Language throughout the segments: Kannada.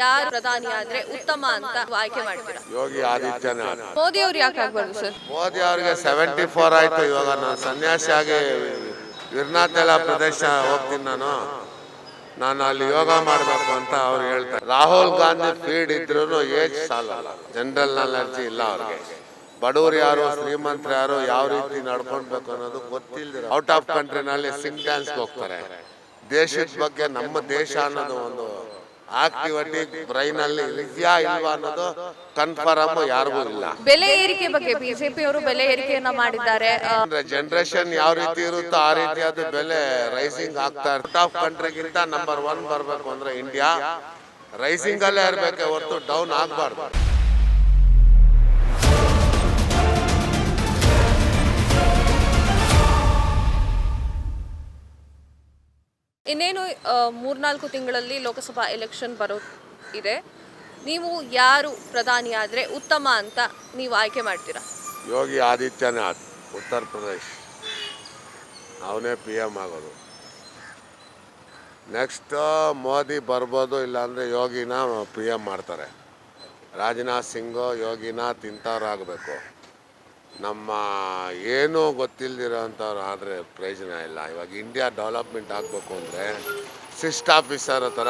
ಯಾರು ಪ್ರಧಾನಿ ಆದ್ರೆ ಉತ್ತಮ ಅಂತ ಆಯ್ಕೆ ಮಾಡ್ತೀರಾ? ಯೋಗಿ ಆದಿತ್ಯನಾಥ್. ಮೋದಿ ಅವ್ರು ಯಾಕೆ ಆಗ್ಬಾರ್ದು ಸರ್? ಮೋದಿ ಅವ್ರಿಗೆ 74 ಆಯ್ತು. ಇವಾಗ ನಾನು ಸನ್ಯಾಸಿಯಾಗಿ ವಿರ್ನಾಥೆಲ್ಲ ಪ್ರದೇಶ ಹೋಗ್ತೀನಿ. ನಾನು ಅಲ್ಲಿ ಯೋಗ ಮಾಡಬೇಕು ಅಂತ ಅವ್ರು ಹೇಳ್ತಾರೆ. ರಾಹುಲ್ ಗಾಂಧಿ ಫೀಡ್ ಇದ್ರು ಏಜ್ ಸಾಲಲ್ಲ, ಜನರಲ್ ನಾಲೆಡ್ಜ್ ಇಲ್ಲ ಅವ್ರಿಗೆ. ಬಡವರು ಯಾರು ಶ್ರೀಮಂತರು ಯಾರು ಯಾವ ರೀತಿ ನಡ್ಕೊಳ್ಬೇಕು ಅನ್ನೋದು ಗೊತ್ತಿಲ್ಲದೆ ಔಟ್ ಆಫ್ ಕಂಟ್ರಿನಲ್ಲಿ ಸಿಂಗ್ ಡ್ಯಾನ್ಸ್ಗೆ ಹೋಗ್ತಾರೆ. ದೇಶದ ಬಗ್ಗೆ ನಮ್ಮ ದೇಶ ಅನ್ನೋದು ಒಂದು ಆಕ್ಟಿವಿಟಿ ಬ್ರೈನ್ ಅಲ್ಲಿ ಇದೆಯಾ ಇಲ್ವಾ ಅನ್ನೋದು ಕನ್ಫರ್ಮ್ ಯಾರಿಗೂ ಇಲ್ಲ. ಬೆಲೆ ಏರಿಕೆ ಬಗ್ಗೆ ಬಿಜೆಪಿ ಅವರು ಬೆಲೆ ಏರಿಕೆಯನ್ನ ಮಾಡಿದ್ದಾರೆ. ಜನರೇಷನ್ ಯಾವ ರೀತಿ ಇರುತ್ತೋ ಆ ರೀತಿಯಾದ ಬೆಲೆ ರೈಸಿಂಗ್ ಆಗ್ತಾ ಇರುತ್ತೆ. ಔಟ್ ಆಫ್ ಕಂಟ್ರಿಗಿಂತ ನಂಬರ್ 1 ಬರಬೇಕು ಅಂದ್ರೆ ಇಂಡಿಯಾ ರೈಸಿಂಗ್ ಅಲ್ಲೇ ಇರಬೇಕೆ ಹೊರತು ಡೌನ್ ಆಗಬಾರ್ದು. ಇನ್ನೇನು 3-4 ತಿಂಗಳಲ್ಲಿ ಲೋಕಸಭಾ ಎಲೆಕ್ಷನ್ ಬರೋ ಇದೆ. ನೀವು ಯಾರು ಪ್ರಧಾನಿ ಆದ್ರೆ ಉತ್ತಮ ಅಂತ ನೀವು ಆಯ್ಕೆ ಮಾಡ್ತೀರಾ? ಯೋಗಿ ಆದಿತ್ಯನಾಥ್, ಉತ್ತರ ಪ್ರದೇಶ್. ಅವನೇ PM ಆಗೋದು. ನೆಕ್ಸ್ಟ್ ಮೋದಿ ಬರ್ಬೋದು, ಇಲ್ಲಾಂದರೆ ಯೋಗಿನ PM ಮಾಡ್ತಾರೆ. ರಾಜನಾಥ್ ಸಿಂಗು ಯೋಗಿನಾಥ್ ಇಂಥವ್ರು ಆಗಬೇಕು. ನಮ್ಮ ಏನೂ ಗೊತ್ತಿಲ್ಲದಿರೋ ಅಂಥವ್ರು ಆದರೆ ಪ್ರಯೋಜನ ಇಲ್ಲ. ಇವಾಗ ಇಂಡಿಯಾ ಡೆವಲಪ್ಮೆಂಟ್ ಆಗಬೇಕು ಅಂದರೆ ಸಿಸ್ಟ್ ಆಫೀಸರ್ ಥರ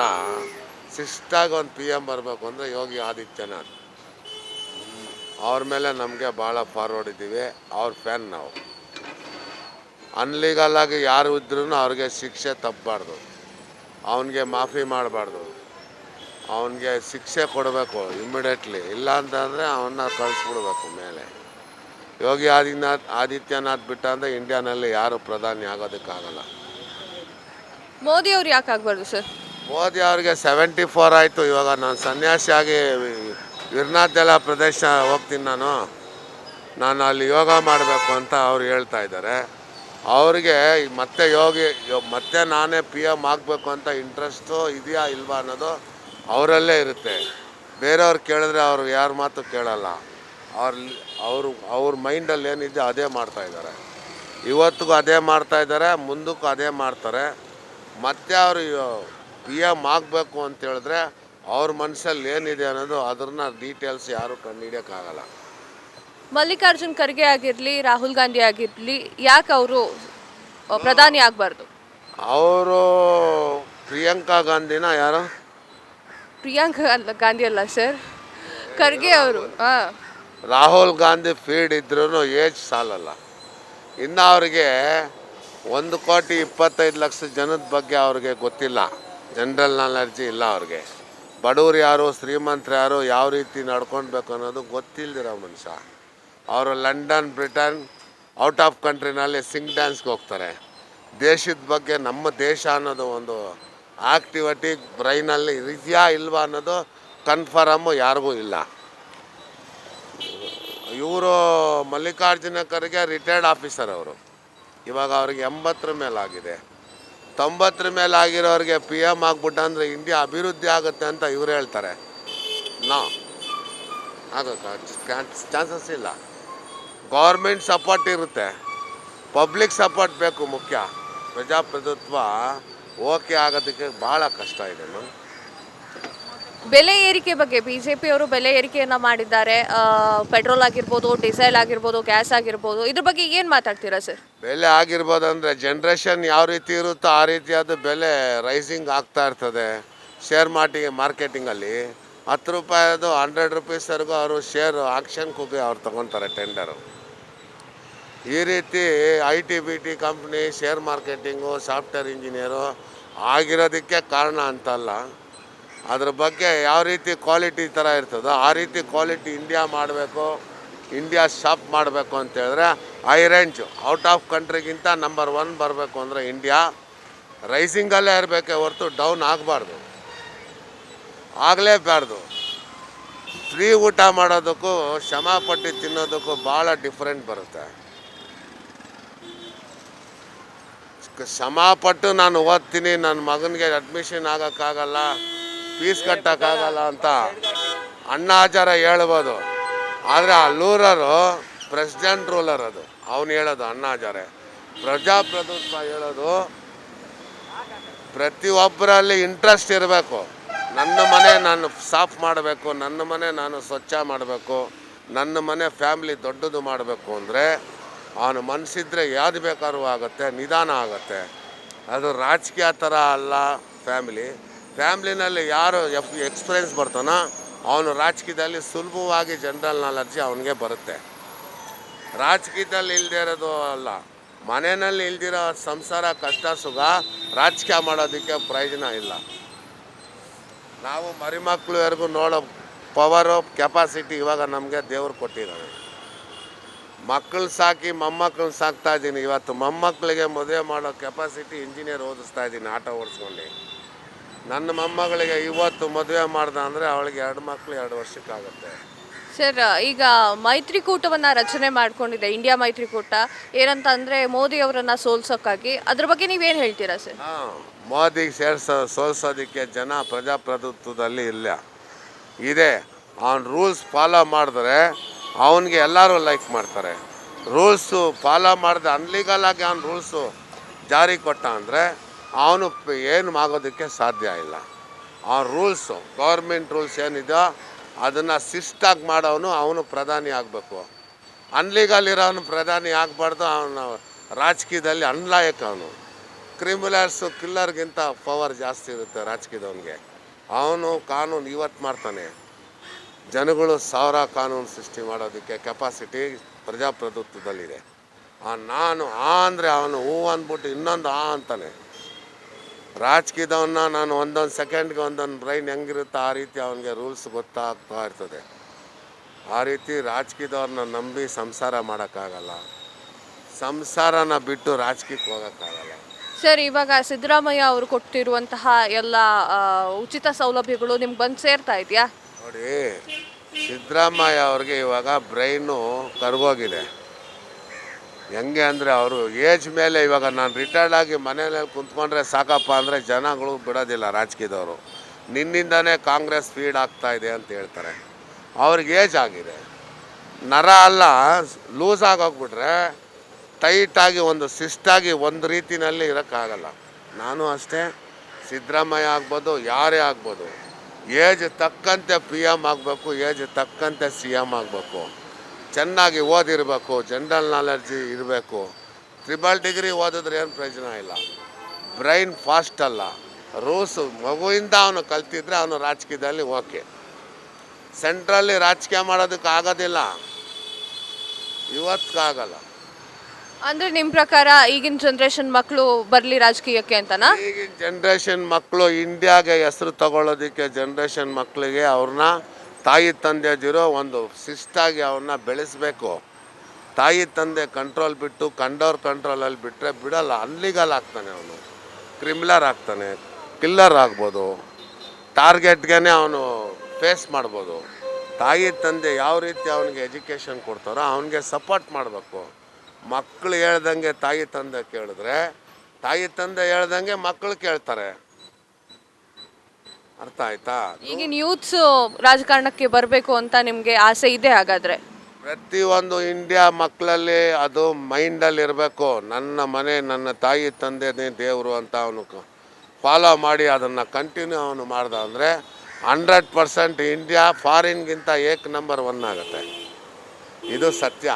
ಸಿಸ್ಟಾಗಿ ಒಂದು PM ಬರಬೇಕು ಅಂದರೆ ಯೋಗಿ ಆದಿತ್ಯನಾಥ್. ಅವ್ರ ಮೇಲೆ ನಮಗೆ ಭಾಳ ಫಾರ್ವರ್ಡ್ ಇದ್ದೀವಿ. ಅವ್ರ ಫ್ಯಾನ್ ನಾವು. ಅನ್ಲೀಗಲ್ ಆಗಿ ಯಾರು ಇದ್ರೂ ಅವ್ರಿಗೆ ಶಿಕ್ಷೆ ತಪ್ಪಬಾರ್ದು, ಅವನಿಗೆ ಮಾಫಿ ಮಾಡಬಾರ್ದು, ಅವನಿಗೆ ಶಿಕ್ಷೆ ಕೊಡಬೇಕು ಇಮ್ಮಿಡಿಯೇಟ್ಲಿ. ಇಲ್ಲ ಅಂತಂದರೆ ಅವನ್ನ ಕಳಿಸ್ಬಿಡ್ಬೇಕು ಮೇಲೆ. ಯೋಗಿ ಆದಿತ್ಯನಾಥ್ ಬಿಟ್ಟ ಅಂದರೆ ಇಂಡಿಯಾನಲ್ಲಿ ಯಾರು ಪ್ರಧಾನಿ ಆಗೋದಕ್ಕಾಗಲ್ಲ. ಮೋದಿ ಅವ್ರು ಯಾಕೆ ಆಗ್ಬಾರ್ದು ಸರ್? ಮೋದಿ ಅವ್ರಿಗೆ 74 ಆಯಿತು. ಇವಾಗ ನಾನು ಸನ್ಯಾಸಿಯಾಗಿ ವಿರ್ನಾಥೆಲ್ಲ ಪ್ರದೇಶ ಹೋಗ್ತೀನಿ. ನಾನು ಅಲ್ಲಿ ಯೋಗ ಮಾಡಬೇಕು ಅಂತ ಅವ್ರು ಹೇಳ್ತಾ ಇದ್ದಾರೆ. ಅವ್ರಿಗೆ ಮತ್ತೆ ನಾನೇ PM ಆಗಬೇಕು ಅಂತ ಇಂಟ್ರೆಸ್ಟು ಇದೆಯಾ ಇಲ್ವಾ ಅನ್ನೋದು ಅವರಲ್ಲೇ ಇರುತ್ತೆ. ಬೇರೆಯವ್ರು ಕೇಳಿದ್ರೆ ಅವ್ರು ಯಾರ ಮಾತು ಕೇಳಲ್ಲ. ಅವ್ರ ಮೈಂಡಲ್ಲಿ ಏನಿದೆ ಅದೇ ಮಾಡ್ತಾಯಿದ್ದಾರೆ. ಇವತ್ತಿಗೂ ಅದೇ ಮಾಡ್ತಾಯಿದ್ದಾರೆ, ಮುಂದಕ್ಕೂ ಅದೇ ಮಾಡ್ತಾರೆ. ಮತ್ತೆ ಅವರು PM ಆಗಬೇಕು ಅಂತ ಹೇಳಿದ್ರೆ ಅವ್ರ ಮನಸ್ಸಲ್ಲಿ ಏನಿದೆ ಅನ್ನೋದು ಅದನ್ನ ಡೀಟೇಲ್ಸ್ ಯಾರು ಕಂಡುಹಿಡಿಯೋಕ್ಕಾಗಲ್ಲ. ಮಲ್ಲಿಕಾರ್ಜುನ್ ಖರ್ಗೆ ಆಗಿರಲಿ, ರಾಹುಲ್ ಗಾಂಧಿ ಆಗಿರಲಿ, ಯಾಕೆ ಅವರು ಪ್ರಧಾನಿ ಆಗಬಾರ್ದು? ಅವರು ಪ್ರಿಯಾಂಕಾ ಗಾಂಧಿನ ಯಾರು? ಪ್ರಿಯಾಂಕಾ ಗಾಂಧಿ ಅಲ್ಲ ಸರ್, ಖರ್ಗೆ ಅವರು. ರಾಹುಲ್ ಗಾಂಧಿ ಫೀಡ್ ಇದ್ರೂ ಏಜ್ ಸಾಲಲ್ಲ. ಇನ್ನು ಅವ್ರಿಗೆ 1,25,00,000 ಜನದ ಬಗ್ಗೆ ಅವ್ರಿಗೆ ಗೊತ್ತಿಲ್ಲ, ಜನರಲ್ ನಾಲೆಡ್ಜ್ ಇಲ್ಲ ಅವ್ರಿಗೆ. ಬಡವರು ಯಾರು ಶ್ರೀಮಂತರು ಯಾರು ಯಾವ ರೀತಿ ನಡ್ಕೊಳ್ಬೇಕು ಅನ್ನೋದು ಗೊತ್ತಿಲ್ಲದಿರೋ ಮನುಷ್ಯ. ಅವರು ಲಂಡನ್, ಬ್ರಿಟನ್, ಔಟ್ ಆಫ್ ಕಂಟ್ರಿನಲ್ಲಿ ಸಿಂಗ್ ಡ್ಯಾನ್ಸ್ಗೆ ಹೋಗ್ತಾರೆ. ದೇಶದ ಬಗ್ಗೆ ನಮ್ಮ ದೇಶ ಅನ್ನೋದು ಒಂದು ಆಕ್ಟಿವಿಟಿ ಬ್ರೈನಲ್ಲಿ ಇದೆಯಾ ಇಲ್ವಾ ಅನ್ನೋದು ಕನ್ಫರ್ಮ್ ಯಾರಿಗೂ ಇಲ್ಲ. ಇವರು ಮಲ್ಲಿಕಾರ್ಜುನ ಖರ್ಗೆ ರಿಟೈರ್ಡ್ ಆಫೀಸರ್. ಅವರು ಇವಾಗ ಅವ್ರಿಗೆ 80 ಮೇಲಾಗಿದೆ. 90 ಮೇಲಾಗಿರೋರಿಗೆ PM ಆಗ್ಬಿಟ್ಟ ಅಂದರೆ ಇಂಡಿಯಾ ಅಭಿವೃದ್ಧಿ ಆಗುತ್ತೆ ಅಂತ ಇವರು ಹೇಳ್ತಾರೆ. ಆಗೋಕ್ಕೆ ಚಾನ್ಸಸ್ ಇಲ್ಲ. ಗೌರ್ಮೆಂಟ್ ಸಪೋರ್ಟ್ ಇರುತ್ತೆ, ಪಬ್ಲಿಕ್ ಸಪೋರ್ಟ್ ಬೇಕು ಮುಖ್ಯ. ಪ್ರಜಾಪ್ರಭುತ್ವ ಓಕೆ ಆಗೋದಕ್ಕೆ ಭಾಳ ಕಷ್ಟ ಇದೆ. ಬೆಲೆ ಏರಿಕೆ ಬಗ್ಗೆ ಬಿಜೆಪಿ ಅವರು ಬೆಲೆ ಏರಿಕೆಯನ್ನ ಮಾಡಿದ್ದಾರೆ. ಪೆಟ್ರೋಲ್ ಆಗಿರ್ಬೋದು, ಡೀಸೆಲ್ ಆಗಿರ್ಬೋದು, ಗ್ಯಾಸ್ ಆಗಿರ್ಬೋದು, ಇದ್ರ ಬಗ್ಗೆ ಏನು ಮಾತಾಡ್ತೀರಾ ಸರ್? ಬೆಲೆ ಆಗಿರ್ಬೋದು ಅಂದರೆ ಜನರೇಷನ್ ಯಾವ ರೀತಿ ಇರುತ್ತೋ ಆ ರೀತಿಯಾದ ಬೆಲೆ ರೈಸಿಂಗ್ ಆಗ್ತಾ ಇರ್ತದೆ. ಶೇರ್ ಮಾರ್ಕೆಟಿಂಗಲ್ಲಿ 10 ರೂಪಾಯಿದು 100 ರೂಪೀಸ್ವರೆಗೂ ಅವರು ಶೇರ್ ಆಕ್ಷನ್ಗೆ ಹೋಗಿ ಅವ್ರು ತೊಗೊತಾರೆ ಟೆಂಡರು. ಈ ರೀತಿ IT-BT company, share marketing, software engineer ಆಗಿರೋದಕ್ಕೆ ಕಾರಣ ಅಂತಲ್ಲ. ಅದ್ರ ಬಗ್ಗೆ ಯಾವ ರೀತಿ ಕ್ವಾಲಿಟಿ ಥರ ಇರ್ತದೋ ಆ ರೀತಿ ಕ್ವಾಲಿಟಿ ಇಂಡಿಯಾ ಮಾಡಬೇಕು, ಇಂಡಿಯಾ ಶಾಪ್ ಮಾಡಬೇಕು ಅಂತ ಹೇಳಿದ್ರೆ ಹೈ ರೇಂಜ್ ಔಟ್ ಆಫ್ ಕಂಟ್ರಿಗಿಂತ ನಂಬರ್ 1 ಬರಬೇಕು ಅಂದರೆ ಇಂಡಿಯಾ ರೈಸಿಂಗಲ್ಲೇ ಇರಬೇಕೆ ಹೊರತು ಡೌನ್ ಆಗಬಾರ್ದು, ಆಗಲೇಬಾರ್ದು. ಫ್ರೀ ಊಟ ಮಾಡೋದಕ್ಕೂ ಶ್ರಮಪಟ್ಟು ತಿನ್ನೋದಕ್ಕೂ ಭಾಳ ಡಿಫ್ರೆಂಟ್ ಬರುತ್ತೆ. ಶ್ರಮಪಟ್ಟು ನಾನು ಓದ್ತೀನಿ, ನನ್ನ ಮಗನಿಗೆ ಅಡ್ಮಿಷನ್ ಆಗೋಕ್ಕಾಗಲ್ಲ, ಫೀಸ್ ಕಟ್ಟೋಕ್ಕಾಗಲ್ಲ ಅಂತ ಅಣ್ಣಾ ಹಜಾರೆ ಹೇಳ್ಬೋದು. ಆದರೆ ಆ ಪ್ರೆಸಿಡೆಂಟ್ ರೂಲರ್ ಅದು ಅವನು ಹೇಳೋದು ಅಣ್ಣಾ ಹಜಾರೆ. ಪ್ರಜಾಪ್ರಭುತ್ವ ಹೇಳೋದು ಪ್ರತಿಯೊಬ್ಬರಲ್ಲಿ ಇಂಟ್ರೆಸ್ಟ್ ಇರಬೇಕು. ನನ್ನ ಮನೆ ನಾನು ಸಾಫ್ ಮಾಡಬೇಕು, ನನ್ನ ಮನೆ ನಾನು ಸ್ವಚ್ಛ ಮಾಡಬೇಕು, ನನ್ನ ಮನೆ ಫ್ಯಾಮ್ಲಿ ದೊಡ್ಡದು ಮಾಡಬೇಕು ಅಂದರೆ ಅವನು ಮನಸ್ಸಿದ್ರೆ ಯಾವ್ದು ಬೇಕಾದ್ರೂ ಆಗುತ್ತೆ, ನಿಧಾನ ಆಗುತ್ತೆ. ಅದು ರಾಜಕೀಯ ಥರ ಅಲ್ಲ. ಫ್ಯಾಮ್ಲಿನಲ್ಲಿ ಯಾರು ಎಕ್ಸ್ಪೀರಿಯನ್ಸ್ ಬರ್ತಾನೋ ಅವನು ರಾಜಕೀಯದಲ್ಲಿ ಸುಲಭವಾಗಿ ಜನರಲ್ ನಾಲೆಡ್ಜ್ ಅವನಿಗೆ ಬರುತ್ತೆ. ರಾಜಕೀಯದಲ್ಲಿ ಇಲ್ಲದೆ ಇರೋದು ಅಲ್ಲ, ಮನೆಯಲ್ಲಿ ಇಲ್ದಿರೋ ಸಂಸಾರ ಕಷ್ಟ ಸುಖ ರಾಜಕೀಯ ಮಾಡೋದಕ್ಕೆ ಪ್ರಯೋಜನ ಇಲ್ಲ. ನಾವು ಮರಿಮಕ್ಳುವರೆಗೂ ನೋಡೋ ಪವರು ಕೆಪಾಸಿಟಿ ಇವಾಗ ನಮಗೆ ದೇವ್ರು ಕೊಟ್ಟಿದ್ದಾರೆ. ಮಕ್ಕಳು ಸಾಕಿ ಮೊಮ್ಮಕ್ಕಳನ್ನ ಸಾಕ್ತಾ ಇದ್ದೀನಿ. ಇವತ್ತು ಮೊಮ್ಮಕ್ಕಳಿಗೆ ಮದುವೆ ಮಾಡೋ ಕೆಪಾಸಿಟಿ ಇಂಜಿನಿಯರ್ ಓದಿಸ್ತಾ ಇದ್ದೀನಿ ಆಟೋ ಓಡಿಸ್ಕೊಂಡು. ನನ್ನ ಮೊಮ್ಮಗಳಿಗೆ ಇವತ್ತು ಮದುವೆ ಮಾಡ್ದೆ ಅಂದರೆ ಅವಳಿಗೆ 2 ಮಕ್ಕಳು 2 ವರ್ಷಕ್ಕಾಗುತ್ತೆ. ಸರ್, ಈಗ ಮೈತ್ರಿಕೂಟವನ್ನು ರಚನೆ ಮಾಡ್ಕೊಂಡಿದೆ ಇಂಡಿಯಾ ಮೈತ್ರಿಕೂಟ. ಏನಂತ ಅಂದರೆ ಮೋದಿ ಅವರನ್ನು ಸೋಲ್ಸೋಕ್ಕಾಗಿ. ಅದ್ರ ಬಗ್ಗೆ ನೀವೇನು ಹೇಳ್ತೀರಾ ಸರ್? ಮೋದಿಗೆ ಸೋಲ್ಸೋದಕ್ಕೆ ಜನ ಪ್ರಜಾಪ್ರಭುತ್ವದಲ್ಲಿ ಇಲ್ಲ ಇದೆ. ಅವ್ನು ರೂಲ್ಸ್ ಫಾಲೋ ಮಾಡಿದ್ರೆ ಅವನಿಗೆ ಎಲ್ಲರೂ ಲೈಕ್ ಮಾಡ್ತಾರೆ. ರೂಲ್ಸು ಫಾಲೋ ಮಾಡಿದ್ರೆ ಅನ್ಲೀಗಲ್ ಆಗಿ ಅವ್ನು ರೂಲ್ಸು ಜಾರಿ ಕೊಟ್ಟ ಅಂದರೆ ಅವನು ಏನು ಆಗೋದಕ್ಕೆ ಸಾಧ್ಯ ಇಲ್ಲ. ಆ ರೂಲ್ಸು ಗೌರ್ಮೆಂಟ್ ರೂಲ್ಸ್ ಏನಿದೆಯೋ ಅದನ್ನು ಶಿಸ್ತಾಗಿ ಮಾಡೋನು ಅವನು ಪ್ರಧಾನಿ ಆಗಬೇಕು. ಅನ್ಲೀಗಲ್ ಇರೋನು ಪ್ರಧಾನಿ ಆಗಬಾರ್ದು. ಅವನು ರಾಜಕೀಯದಲ್ಲಿ ಅನ್ಲಾಯಕ. ಅವನು ಕ್ರಿಮಿನಲ್ಸು ಕಿಲ್ಲರ್ಗಿಂತ ಪವರ್ ಜಾಸ್ತಿ ಇರುತ್ತೆ ರಾಜಕೀಯದವನಿಗೆ. ಅವನು ಕಾನೂನು ಇವತ್ತು ಮಾಡ್ತಾನೆ. ಜನಗಳು 1000 ಕಾನೂನು ಸೃಷ್ಟಿ ಮಾಡೋದಕ್ಕೆ ಕೆಪಾಸಿಟಿ ಪ್ರಜಾಪ್ರಭುತ್ವದಲ್ಲಿದೆ. ನಾನು ಅಂದರೆ ಅವನು ಹೂ ಅಂದ್ಬಿಟ್ಟು ಇನ್ನೊಂದು ಅಂತಾನೆ. ರಾಜಕೀಯದವನ್ನ ನಾನು ಒಂದೊಂದು ಸೆಕೆಂಡ್ಗೆ ಒಂದೊಂದು ಬ್ರೈನ್ ಹೆಂಗಿರುತ್ತೆ ಆ ರೀತಿ ಅವನಿಗೆ ರೂಲ್ಸ್ ಗೊತ್ತಾಗ್ತಾ ಇರ್ತದೆ. ಆ ರೀತಿ ರಾಜಕೀಯದವ್ರನ್ನ ನಂಬಿ ಸಂಸಾರ ಮಾಡೋಕ್ಕಾಗಲ್ಲ. ಸಂಸಾರನ ಬಿಟ್ಟು ರಾಜಕೀಯಕ್ಕೆ ಹೋಗೋಕ್ಕಾಗಲ್ಲ. ಸರ್, ಇವಾಗ ಸಿದ್ದರಾಮಯ್ಯ ಅವರು ಕೊಟ್ಟಿರುವಂತಹ ಎಲ್ಲ ಉಚಿತ ಸೌಲಭ್ಯಗಳು ನಿಮ್ಗೆ ಬಂದು ಸೇರ್ತಾ ಇದೆಯಾ? ನೋಡಿ, ಸಿದ್ದರಾಮಯ್ಯ ಅವ್ರಿಗೆ ಇವಾಗ ಬ್ರೈನು ಕರ್ಗೋಗಿದೆ. ಹೆಂಗೆ ಅಂದರೆ ಅವರು ಏಜ್ ಮೇಲೆ ಇವಾಗ ನಾನು ರಿಟೈರ್ಡ್ ಆಗಿ ಮನೆಯಲ್ಲಿ ಕುಂತ್ಕೊಂಡ್ರೆ ಸಾಕಪ್ಪ ಅಂದರೆ ಜನಗಳು ಬಿಡೋದಿಲ್ಲ. ರಾಜಕೀಯದವರು ನಿನ್ನಿಂದನೇ ಕಾಂಗ್ರೆಸ್ ಫೀಡ್ ಆಗ್ತಾ ಇದೆ ಅಂತ ಹೇಳ್ತಾರೆ. ಅವ್ರಿಗೆ ಏಜ್ ಆಗಿದೆ, ನರ ಅಲ್ಲ ಲೂಸ್ ಆಗೋಗ್ಬಿಟ್ರೆ ಟೈಟಾಗಿ ಒಂದು ಶಿಸ್ತಾಗಿ ಒಂದು ರೀತಿಯಲ್ಲಿ ಇರೋಕ್ಕಾಗಲ್ಲ. ನಾನು ಅಷ್ಟೇ, ಸಿದ್ದರಾಮಯ್ಯ ಆಗ್ಬೋದು, ಯಾರೇ ಆಗ್ಬೋದು, ಏಜ್ ತಕ್ಕಂತೆ PM ಆಗಬೇಕು, ಏಜ್ ತಕ್ಕಂತೆ CM ಆಗಬೇಕು. ಚೆನ್ನಾಗಿ ಓದಿರಬೇಕು, ಜನರಲ್ ನಾಲೆಡ್ಜ್ ಇರಬೇಕು. 3 ಡಿಗ್ರಿ ಓದಿದ್ರೆ ಏನು ಪ್ರಯೋಜನ ಇಲ್ಲ. ಬ್ರೈನ್ ಫಾಸ್ಟ್ ಅಲ್ಲ, ರೂಲ್ಸು ಮಗುವಿಂದ ಅವನು ಕಲ್ತಿದ್ರೆ ಅವನು ರಾಜಕೀಯದಲ್ಲಿ ಓಕೆ. ಸೆಂಟ್ರಲ್ಲಿ ರಾಜಕೀಯ ಮಾಡೋದಕ್ಕೆ ಆಗೋದಿಲ್ಲ, ಇವತ್ತಿಗಾಗಲ್ಲ. ಅಂದರೆ ನಿಮ್ಮ ಪ್ರಕಾರ ಈಗಿನ ಜನ್ರೇಷನ್ ಮಕ್ಕಳು ಬರಲಿ ರಾಜಕೀಯಕ್ಕೆ ಅಂತನಾ? ಈಗಿನ ಜನ್ರೇಷನ್ ಮಕ್ಕಳು ಇಂಡಿಯಾಗೆ ಹೆಸರು ತಗೊಳ್ಳೋದಕ್ಕೆ ಜನ್ರೇಷನ್ ಮಕ್ಕಳಿಗೆ ಅವ್ರನ್ನ ತಾಯಿ ತಂದೆದಿರೋ ಒಂದು ಶಿಸ್ತಾಗಿ ಅವ್ರನ್ನ ಬೆಳೆಸಬೇಕು. ತಾಯಿ ತಂದೆ ಕಂಟ್ರೋಲ್ ಬಿಟ್ಟು ಕಂಡವ್ರ ಕಂಟ್ರೋಲಲ್ಲಿ ಬಿಟ್ಟರೆ ಬಿಡಲ್ಲ. ಅನ್ಲೀಗಲ್ ಆಗ್ತಾನೆ, ಅವನು ಕ್ರಿಮಿನಲ್ ಆಗ್ತಾನೆ, ಕಿಲ್ಲರ್ ಆಗ್ಬೋದು, ಟಾರ್ಗೆಟ್ಗೆ ಅವನು ಫೇಸ್ ಮಾಡ್ಬೋದು. ತಾಯಿ ತಂದೆ ಯಾವ ರೀತಿ ಅವನಿಗೆ ಎಜುಕೇಷನ್ ಕೊಡ್ತಾರೋ ಅವನಿಗೆ ಸಪೋರ್ಟ್ ಮಾಡಬೇಕು. ಮಕ್ಕಳು ಹೇಳ್ದಂಗೆ ತಾಯಿ ತಂದೆ ಕೇಳಿದ್ರೆ ತಾಯಿ ತಂದೆ ಹೇಳ್ದಂಗೆ ಮಕ್ಕಳು ಕೇಳ್ತಾರೆ. ಅರ್ಥ ಆಯ್ತಾ? ಈಗಿನ ಯೂತ್ಸ್ ರಾಜಕಾರಣಕ್ಕೆ ಬರಬೇಕು ಅಂತ ನಿಮಗೆ ಆಸೆ ಇದೆ ಹಾಗಾದರೆ? ಪ್ರತಿಯೊಂದು ಇಂಡಿಯಾ ಮಕ್ಕಳಲ್ಲಿ ಅದು ಮೈಂಡಲ್ಲಿ ಇರಬೇಕು. ನನ್ನ ಮನೆ ನನ್ನ ತಾಯಿ ತಂದೆನೇ ದೇವರು ಅಂತ ಅವನು ಫಾಲೋ ಮಾಡಿ ಅದನ್ನು ಕಂಟಿನ್ಯೂ ಅವನು ಮಾಡ್ದ ಅಂದರೆ 100% ಇಂಡಿಯಾ ಫಾರಿನ್ಗಿಂತ ನಂಬರ್ 1 ಆಗುತ್ತೆ. ಇದು ಸತ್ಯ.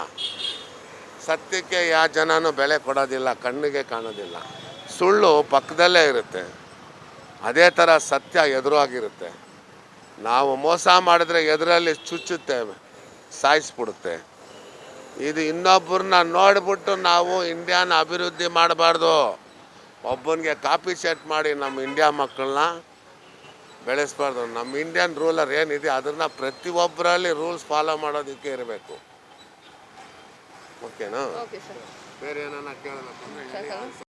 ಸತ್ಯಕ್ಕೆ ಯಾವ ಜನನೂ ಬೆಲೆ ಕೊಡೋದಿಲ್ಲ, ಕಣ್ಣಿಗೆ ಕಾಣೋದಿಲ್ಲ. ಸುಳ್ಳು ಪಕ್ಕದಲ್ಲೇ ಇರುತ್ತೆ, ಅದೇ ಥರ ಸತ್ಯ ಎದುರಾಗಿರುತ್ತೆ. ನಾವು ಮೋಸ ಮಾಡಿದ್ರೆ ಎದುರಲ್ಲಿ ಚುಚ್ಚುತ್ತೆ, ಸಾಯಿಸ್ಬಿಡುತ್ತೆ. ಇದು ಇನ್ನೊಬ್ಬರನ್ನ ನೋಡಿಬಿಟ್ಟು ನಾವು ಇಂಡಿಯಾನ ಅಭಿವೃದ್ಧಿ ಮಾಡಬಾರ್ದು. ಒಬ್ಬನಿಗೆ ಕಾಪಿ ಸೆಟ್ ಮಾಡಿ ನಮ್ಮ ಇಂಡಿಯಾ ಮಕ್ಕಳನ್ನ ಬೆಳೆಸಬಾರ್ದು. ನಮ್ಮ ಇಂಡಿಯನ್ ರೂಲರ್ ಏನಿದೆ ಅದನ್ನು ಪ್ರತಿಯೊಬ್ಬರಲ್ಲಿ ರೂಲ್ಸ್ ಫಾಲೋ ಮಾಡೋದಕ್ಕೆ ಇರಬೇಕು. ಓಕೆನಾ? Okay sir. ಬೇರೆ ಏನಾನ ಕೇಳೋಣ?